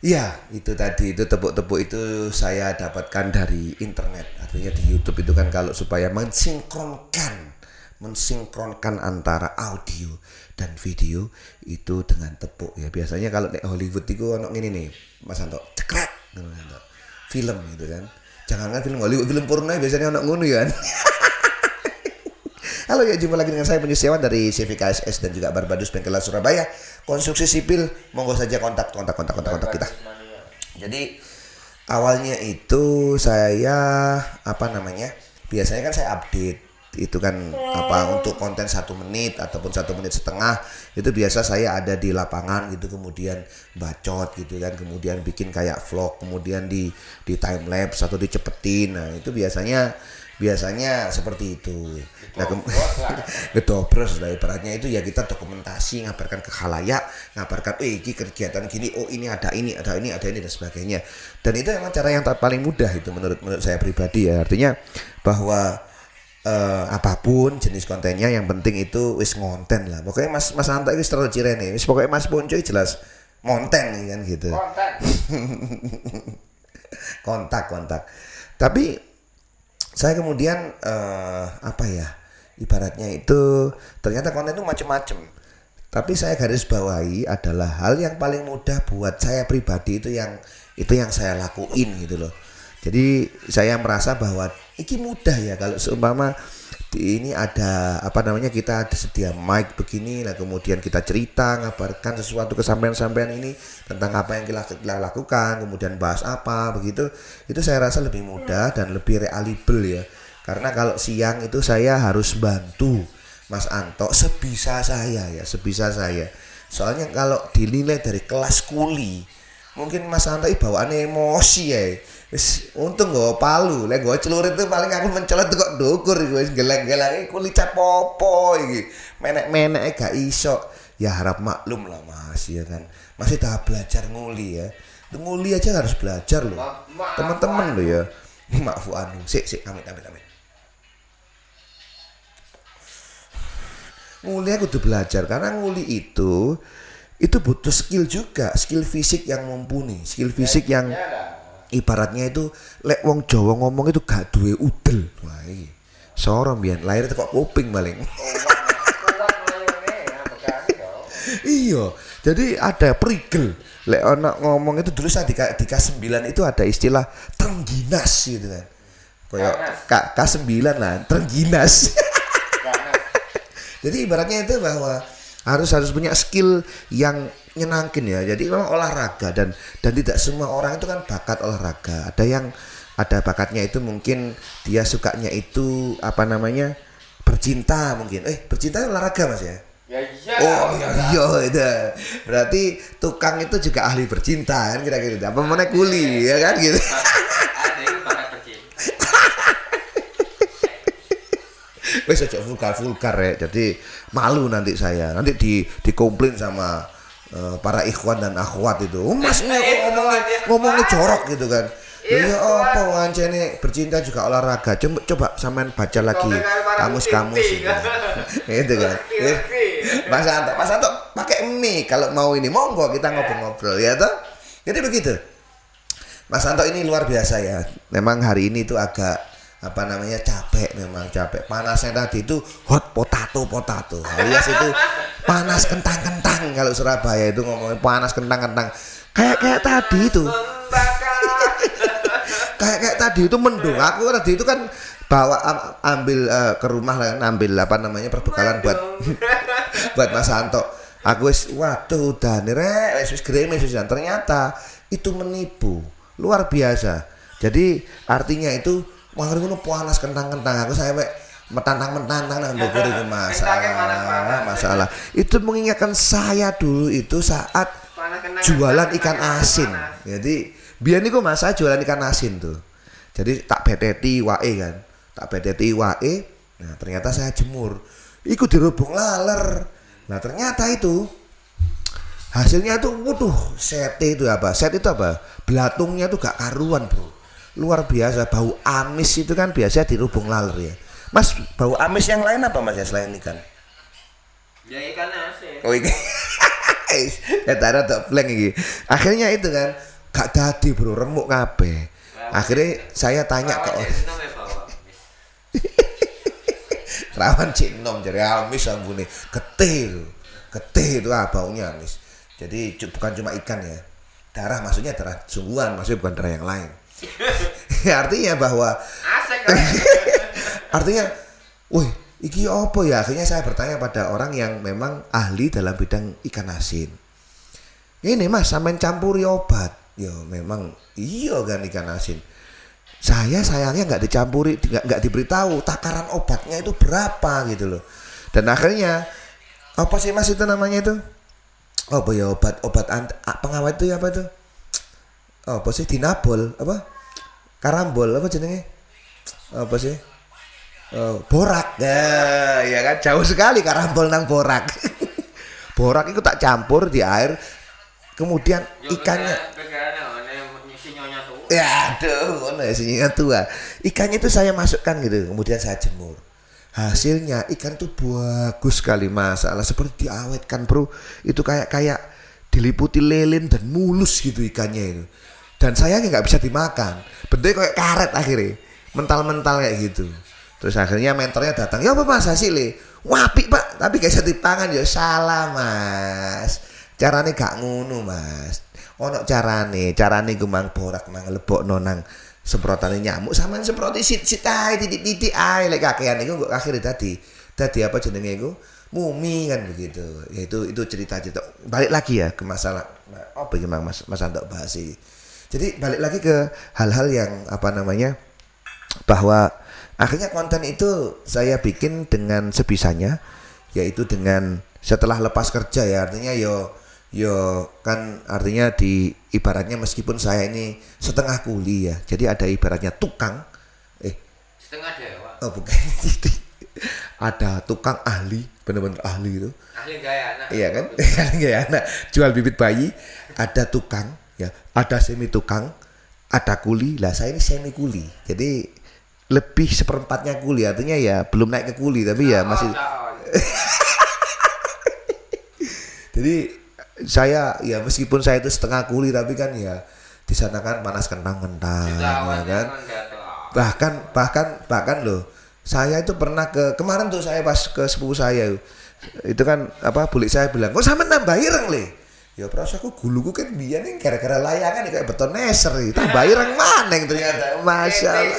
Iya, itu tadi itu tepuk-tepuk itu saya dapatkan dari internet. Artinya di YouTube itu kan kalau supaya mensinkronkan antara audio dan video itu dengan tepuk ya. Biasanya kalau di Hollywood itu ono ngene nih, Mas Anto, cekrek ngono Anto. Film gitu kan. Jangankan film Hollywood, film porno biasanya ono ngono ya. Halo ya, jumpa lagi dengan saya Penyu Setiawan dari CVKSS dan juga Barbadus Bengkelan Surabaya. Konstruksi sipil, monggo saja kontak kita. Jadi awalnya itu saya biasanya kan saya update itu kan untuk konten 1 menit ataupun 1,5 menit itu biasa saya ada di lapangan gitu, kemudian bacot gitu kan, kemudian bikin kayak vlog, kemudian di time lapse atau dicepetin. Nah itu biasanya seperti itu. Nah, gedobros lah ibaratnya itu ya, kita dokumentasi, ngabarkan ke khalayak, ngabarkan ini kegiatan gini, oh ini ada ini dan sebagainya. Dan itu memang cara yang paling mudah itu menurut saya pribadi ya. Artinya bahwa apapun jenis kontennya yang penting itu wis ngonten lah. Pokoknya Mas Anto iki terus cirene. Wis pokoknya Mas Ponco jelas ngonten kan gitu. Kontak. Tapi saya kemudian ibaratnya itu ternyata konten itu macam-macam. Tapi saya garis bawahi adalah hal yang paling mudah buat saya pribadi itu yang saya lakuin gitu loh. Jadi saya merasa bahwa ini mudah ya kalau seumpama ini ada kita ada sedia mic begini lah, kemudian kita cerita ngabarkan sesuatu kesampaian ini tentang apa yang kita lakukan, kemudian bahas apa begitu, itu saya rasa lebih mudah dan lebih reliable ya. Karena kalau siang itu saya harus bantu Mas Anto sebisa saya. Soalnya kalau dinilai dari kelas kuli mungkin Mas Anto bawaan emosi ya. Wis untung gak palu, lek gak celurit itu paling aku mencolot kok ndukur iku wis geleng-geleng iki kulit popo iki. Menek-menek gak iso. Ya harap maklum lah Mas ya kan. Masih tahap belajar nguli ya. Nguli aja harus belajar loh. Teman-teman loh ya. Maafu anu. Sik amit. Nguli aku tuh belajar karena nguli itu butuh skill juga, skill fisik yang mumpuni, skill fisik yang ibaratnya itu lek wong Jawa ngomong itu gak duwe udel. Wah iki soro mbiyen lahir teko kuping paling. Iya, jadi ada prigel. Lek ana ngomong itu dulu saya di K9 itu ada istilah trengginas gitu kan. Kayak K9 lah, trengginas. Jadi ibaratnya itu bahwa harus punya skill yang nyenangkin ya. Jadi memang olahraga dan tidak semua orang itu kan bakat olahraga. Ada bakatnya itu mungkin dia sukanya itu bercinta mungkin. Bercinta olahraga Mas ya? Ya iya. Oh iya itu. Berarti tukang itu juga ahli bercinta kan kira-kira. Apa mana kuli ya kan gitu. Ada yang bakat bercinta. Wes aja vulgar ya. Jadi malu nanti saya. Nanti dikomplain sama para ikhwan dan akhwat itu. Mas ini ngomongnya jorok gitu kan. Ya apa ngancene bercinta juga olahraga. Coba sampean baca lagi kamus-kamus gitu. Gitu kan. Mas Anto pakai mie kalau mau ini. Monggo kita ngobrol-ngobrol ya toh. Jadi begitu. Mas Anto ini luar biasa ya. Memang hari ini tuh agak capek, panasnya tadi itu hot potato alias itu panas kentang kalau Surabaya itu ngomongin panas kentang kayak tadi itu kayak tadi itu mendung. Aku tadi itu kan bawa ambil ke rumah lah, ambil perbekalan buat Mas Anto. Aku waduh dan wis gerimis ternyata itu menipu luar biasa. Jadi artinya itu mangkari ngono panas kentang-kentang aku saya mentantang nang ndukur iku masalah. Itu mengingatkan saya dulu itu saat jualan ikan asin. Jadi biar niku Mas saya jualan ikan asin tuh. Jadi tak beteti wae kan. Nah, ternyata saya jemur. Iku dirubung laler. Nah, ternyata itu hasilnya tuh set itu apa? Belatungnya tuh gak karuan, Bro. Luar biasa, bau amis itu kan biasa dirubung laler ya. Mas, bau amis yang lain apa Mas ya selain ikan? Ya ikan asin. Oh ikan. Ketara tok blank iki. Akhirnya itu kan Gak dadi bro, remuk kabeh. Akhirnya saya tanya ke rawan cinom jadi amis ambune getih itu baunya amis. Jadi bukan cuma ikan ya, darah maksudnya darah sungguhan, maksudnya bukan darah yang lain. Artinya bahwa artinya, wih, iki apa ya? Akhirnya saya bertanya pada orang yang memang ahli dalam bidang ikan asin. Ini mas, sampean campuri obat. Ya memang iya kan ikan asin. Saya sayangnya nggak dicampuri, nggak diberitahu takaran obatnya itu berapa gitu loh. Dan akhirnya apa sih mas itu namanya itu? Oh ya obat pengawet itu apa itu? Apa sih dinabol apa? Karambol apa jenenge? Apa sih? Borak ya kan jauh sekali karambol nang borak. Borak itu tak campur di air, kemudian ikannya ya aduh isinya tua, ikannya itu saya masukkan gitu, kemudian saya jemur. Hasilnya ikan itu bagus sekali masalah seperti diawetkan bro, itu kayak diliputi lilin dan mulus gitu ikannya itu. Dan sayangnya nggak bisa dimakan, bentuknya kayak karet akhirnya, mental kayak gitu. Terus akhirnya mentornya datang, ya apa mas hasilnya? Wapi pak, tapi gak bisa dipangan. Ya salah mas, caranya gak ngono mas. Ono carane ku mang borak mang lebokno nang semprotane nyamuk sampean semproti sit ae titik-titik ae lek kakean iku kok akhire dadi apa jenenge iku mumi kan begitu. Ya itu cerita-cerita. Balik lagi ya ke masalah apa iki Mang Mas Antok bahas iki. Jadi balik lagi ke hal-hal yang apa namanya, bahwa akhirnya konten itu saya bikin dengan sebisanya, yaitu dengan setelah lepas kerja ya, artinya yo kan artinya di ibaratnya meskipun saya ini setengah kuli ya, jadi ada ibaratnya tukang setengah dewa. Oh bukan ada tukang ahli, bener-bener ahli itu. Ahli gaya anak. Iya kan? Ahli gaya anak, jual bibit bayi. Ada tukang ya, ada semi tukang, ada kuli. Lah saya ini semi kuli, jadi lebih seperempatnya kuli, artinya ya belum naik ke kuli tapi ya masih. Jadi saya ya meskipun saya itu setengah kuli tapi kan ya di sana kan panas kentang-kentang ya kan. Bahkan loh, saya itu pernah kemarin tuh saya pas ke sepupu saya itu kan apa bulik saya bilang, kok sama nambah ireng le? Ya perasaanku guluku kan biar nih gara-gara layangan kayak beton neser itu tambah ireng mana yang ternyata masalah.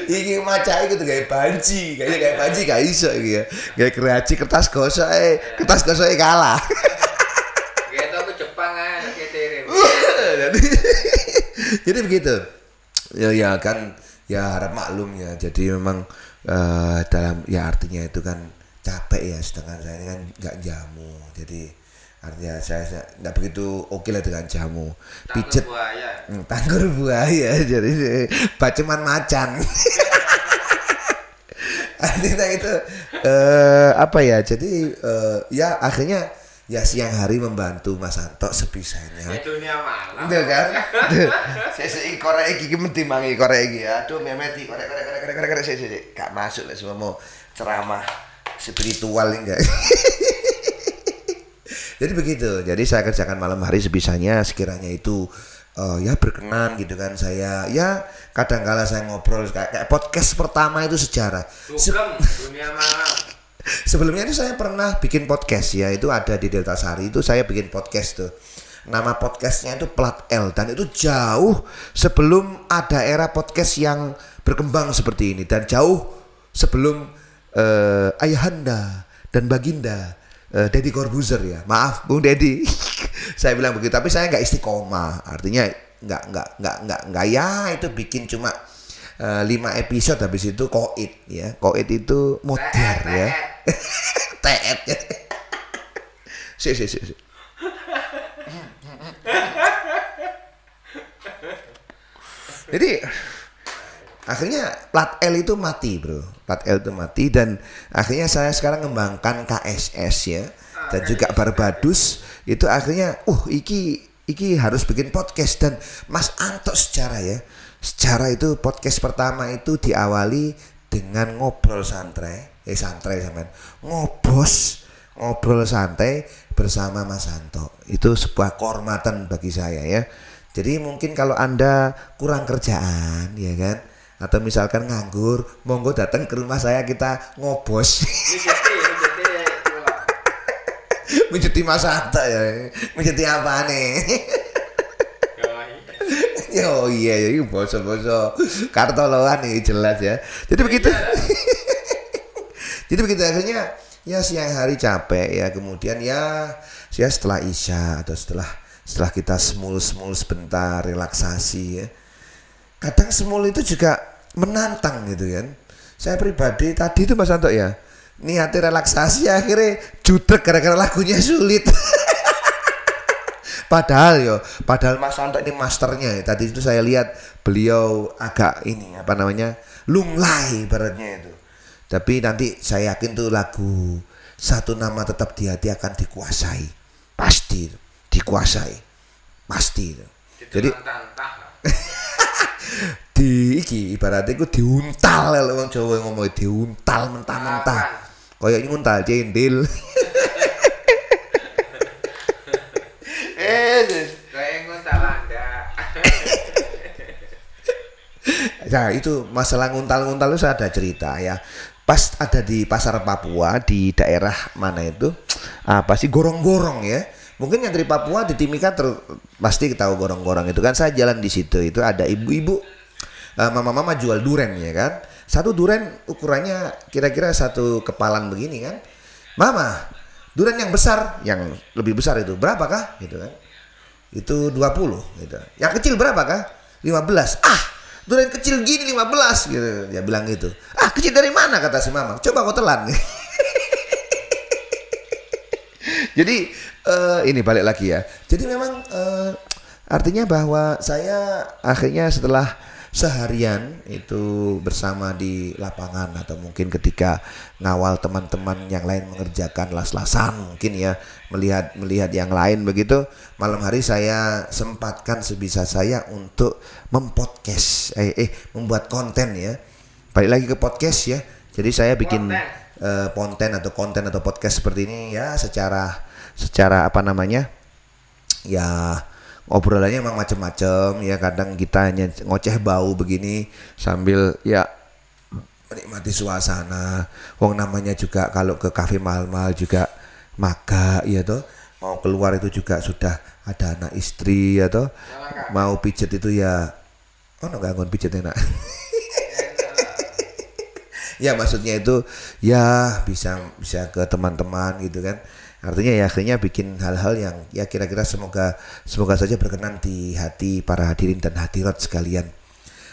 Iki maca iku tuh kayak banci gak iso iki ya. Kayak keraci kertas gosok kalah. Gitu aku Jepang ae kirim. Jadi begitu. Ya kan ya harap maklum ya. Jadi memang dalam ya artinya itu kan capek ya, sedangkan saya ini kan enggak jamu. Jadi artinya saya enggak begitu oke lah dengan jamu. Pijet tanggur buaya jadi baceman macan. Artinya itu apa ya, jadi ya akhirnya ya siang hari membantu Mas Antok sebisanya. Dunia malam. Itu kan. Sesuk korek iki mesti mangi korek iki. Aduh memeti korek sesuk gak masuk lah semua mau ceramah spiritual enggak. Jadi begitu. Jadi saya kerjakan malam hari sebisanya sekiranya itu ya berkenan gitu kan. Saya ya kadang-kala saya ngobrol kayak podcast pertama itu sejarah. Dunia malam. Sebelumnya itu saya pernah bikin podcast ya, itu ada di Delta Sari, itu saya bikin podcast tuh. Nama podcastnya itu Plat L, dan itu jauh sebelum ada era podcast yang berkembang seperti ini, dan jauh sebelum Ayahanda dan Baginda Deddy Corbuzier ya, maaf Bung Deddy. Saya bilang begitu, tapi saya nggak istiqomah, artinya nggak ya itu bikin cuma 5 episode, habis itu koit ya, koit itu modar ya. Teet ya. Si. Jadi akhirnya Plat L itu mati bro, Plat L itu mati, dan akhirnya saya sekarang ngembangkan KSS ya, dan juga Barbadus itu akhirnya iki harus bikin podcast. Dan Mas Antok secara itu podcast pertama itu diawali dengan ngobrol santai sampean ngobos ngobrol santai bersama Mas Santo. Itu sebuah kehormatan bagi saya ya. Jadi mungkin kalau Anda kurang kerjaan ya kan, atau misalkan nganggur, monggo datang ke rumah saya, kita ngobos. Menjadi Mas Santo ya. Menjadi apa nih? Oh iya, ini boso-boso kartoloan nih jelas ya. Jadi begitu. Jadi begitu akhirnya ya siang hari capek ya, kemudian ya setelah isya atau setelah kita semul sebentar relaksasi ya. Kadang semul itu juga menantang gitu kan. Saya pribadi tadi itu Mas Santo ya, niatnya relaksasi akhirnya jutek gara-gara lagunya sulit. Padahal Mas Santo ini masternya ya. Tadi itu saya lihat beliau agak ini apa namanya, lunglai ibaratnya itu. Tapi nanti saya yakin tuh lagu Satu Nama Tetap di Hati akan dikuasai. Pasti dikuasai. Pasti. Jadi di iki ibaratnya itu diuntal kalau orang Jawa ngomong, diuntal mentah-mentah. Kayak nguntal cendil. Nah itu masalah nguntal-nguntal itu saya ada cerita ya. Pas ada di pasar Papua di daerah mana itu, apa sih, Gorong-Gorong ya. Mungkin yang dari Papua di Timika pasti tahu Gorong-Gorong itu kan. Saya jalan di situ, itu ada ibu-ibu, mama-mama jual duren ya kan. Satu duren ukurannya kira-kira satu kepalan begini kan. Mama, duren yang besar, yang lebih besar itu berapakah gitu kan? Itu 20 gitu. Yang kecil berapakah? 15. Duren kecil gini 15 gitu. Dia bilang gitu. Kecil dari mana kata si mama? Coba kau telan. Jadi ini balik lagi ya. Jadi memang artinya bahwa saya akhirnya setelah seharian itu bersama di lapangan atau mungkin ketika ngawal teman-teman yang lain mengerjakan las-lasan mungkin ya, melihat yang lain begitu, malam hari saya sempatkan sebisa saya untuk membuat konten ya. Balik lagi ke podcast ya. Jadi saya bikin konten atau podcast seperti ini ya, secara apa namanya ya, obrolannya emang macam-macam ya. Kadang kita hanya ngoceh bau begini sambil ya menikmati suasana. Wong namanya juga kalau ke kafe mahal-mahal juga maga ya toh. Mau keluar itu juga sudah ada anak istri ya toh. Mau pijet itu ya enggak ngon pijet enak. Ya maksudnya itu ya bisa ke teman-teman gitu kan. Artinya ya akhirnya bikin hal-hal yang ya kira-kira semoga saja berkenan di hati para hadirin dan hadirat sekalian.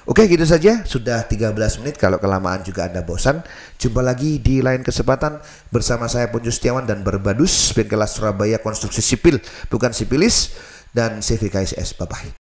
Oke, gitu saja, sudah 13 menit. Kalau kelamaan juga Anda bosan. Jumpa lagi di lain kesempatan bersama saya Punju Setiawan dan Barbadus Bengkelas Surabaya Konstruksi Sipil, bukan sipilis, dan CVKSS. Bye bye.